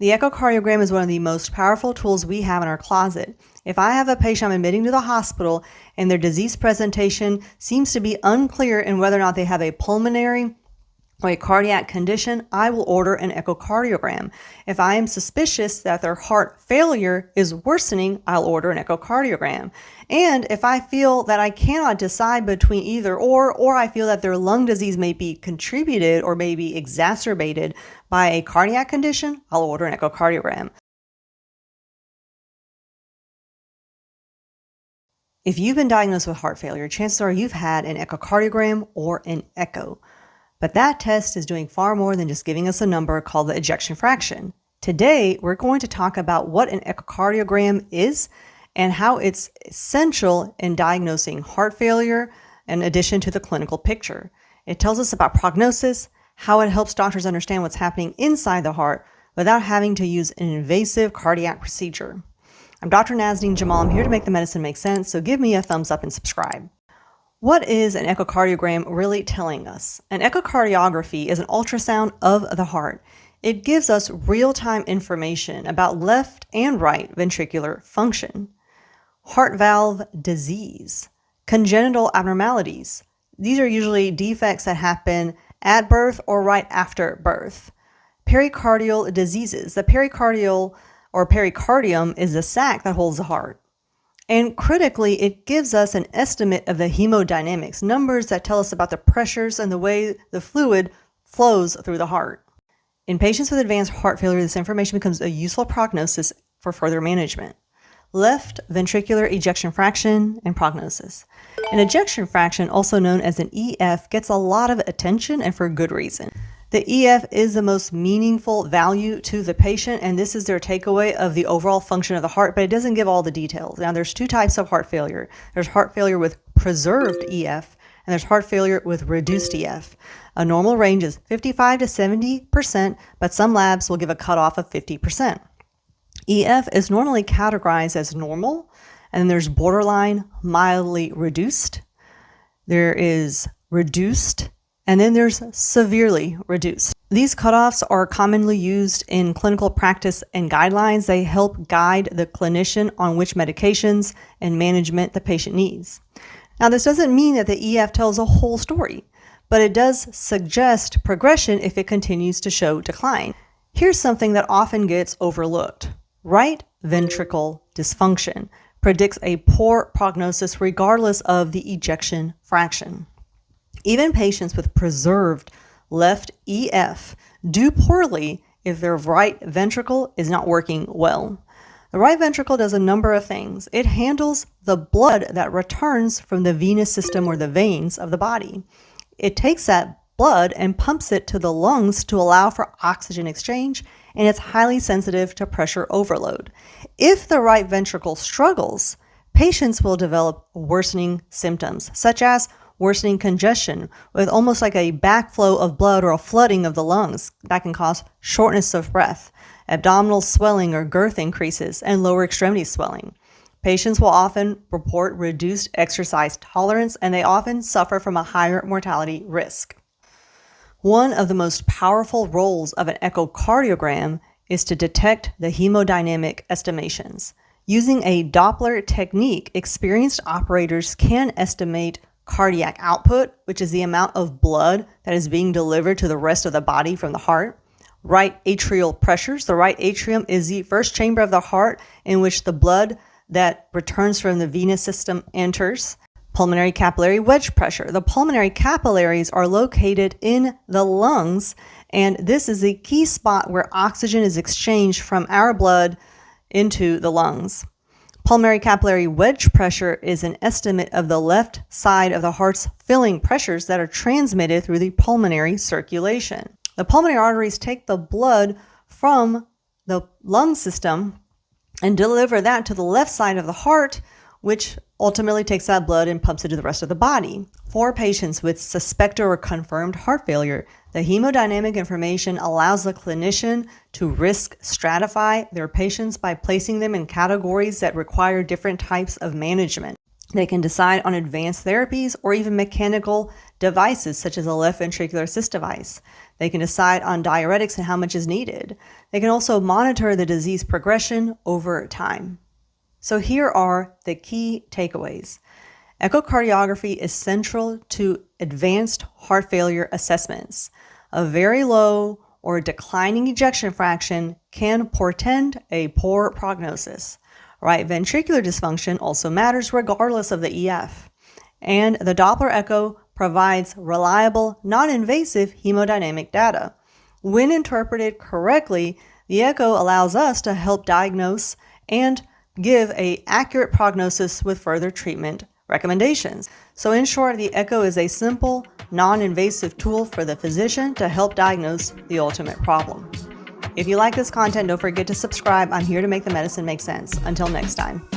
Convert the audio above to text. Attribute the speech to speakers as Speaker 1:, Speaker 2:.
Speaker 1: The echocardiogram is one of the most powerful tools we have in our closet. If I have a patient I'm admitting to the hospital and their disease presentation seems to be unclear in whether or not they have a pulmonary or a cardiac condition, I will order an echocardiogram. If I am suspicious that their heart failure is worsening, I'll order an echocardiogram. And if I feel that I cannot decide between either or I feel that their lung disease may be contributed or may be exacerbated by a cardiac condition, I'll order an echocardiogram. If you've been diagnosed with heart failure, chances are you've had an echocardiogram or an echo. But that test is doing far more than just giving us a number called the ejection fraction. Today, we're going to talk about what an echocardiogram is and how it's essential in diagnosing heart failure in addition to the clinical picture. It tells us about prognosis, how it helps doctors understand what's happening inside the heart without having to use an invasive cardiac procedure. I'm Dr. Nazneen Jamal. I'm here to make the medicine make sense, so give me a thumbs up and subscribe. What is an echocardiogram really telling us? An echocardiography is an ultrasound of the heart. It gives us real-time information about left and right ventricular function, heart valve disease, congenital abnormalities. These are usually defects that happen at birth or right after birth. Pericardial diseases. The pericardial or pericardium is the sac that holds the heart. And critically, it gives us an estimate of the hemodynamics, numbers that tell us about the pressures and the way the fluid flows through the heart. In patients with advanced heart failure, this information becomes a useful prognosis for further management. Left ventricular ejection fraction and prognosis. An ejection fraction, also known as an EF, gets a lot of attention and for good reason. The EF is the most meaningful value to the patient, and this is their takeaway of the overall function of the heart, but it doesn't give all the details. Now, there's two types of heart failure. There's heart failure with preserved EF, and there's heart failure with reduced EF. A normal range is 55 to 70%, but some labs will give a cutoff of 50%. EF is normally categorized as normal, and then there's borderline, mildly reduced. There is reduced, and then there's severely reduced. These cutoffs are commonly used in clinical practice and guidelines. They help guide the clinician on which medications and management the patient needs. Now, this doesn't mean that the EF tells a whole story, but it does suggest progression if it continues to show decline. Here's something that often gets overlooked. Right ventricle dysfunction predicts a poor prognosis regardless of the ejection fraction. Even patients with preserved left EF do poorly if their right ventricle is not working well. The right ventricle does a number of things. It handles the blood that returns from the venous system or the veins of the body. It takes that blood and pumps it to the lungs to allow for oxygen exchange, and it's highly sensitive to pressure overload. If the right ventricle struggles, patients will develop worsening symptoms, such as worsening congestion with almost like a backflow of blood or a flooding of the lungs that can cause shortness of breath, abdominal swelling or girth increases, and lower extremity swelling. Patients will often report reduced exercise tolerance, and they often suffer from a higher mortality risk. One of the most powerful roles of an echocardiogram is to detect the hemodynamic estimations. Using a Doppler technique, experienced operators can estimate cardiac output, which is the amount of blood that is being delivered to the rest of the body from the heart. Right atrial pressures. The right atrium is the first chamber of the heart in which the blood that returns from the venous system enters. Pulmonary capillary wedge pressure. The pulmonary capillaries are located in the lungs, and this is a key spot where oxygen is exchanged from our blood into the lungs. Pulmonary capillary wedge pressure is an estimate of the left side of the heart's filling pressures that are transmitted through the pulmonary circulation. The pulmonary arteries take the blood from the lung system and deliver that to the left side of the heart, which ultimately takes that blood and pumps it to the rest of the body. For patients with suspected or confirmed heart failure, the hemodynamic information allows the clinician to risk stratify their patients by placing them in categories that require different types of management. They can decide on advanced therapies or even mechanical devices such as a left ventricular assist device. They can decide on diuretics and how much is needed. They can also monitor the disease progression over time. So here are the key takeaways. Echocardiography is central to advanced heart failure assessments. A very low or declining ejection fraction can portend a poor prognosis. Right ventricular dysfunction also matters regardless of the EF. And the Doppler echo provides reliable, non-invasive hemodynamic data. When interpreted correctly, the echo allows us to help diagnose and give an accurate prognosis with further treatment recommendations. So in short, the echo is a simple, non-invasive tool for the physician to help diagnose the ultimate problem. If you like this content, don't forget to subscribe. I'm here to make the medicine make sense. Until next time.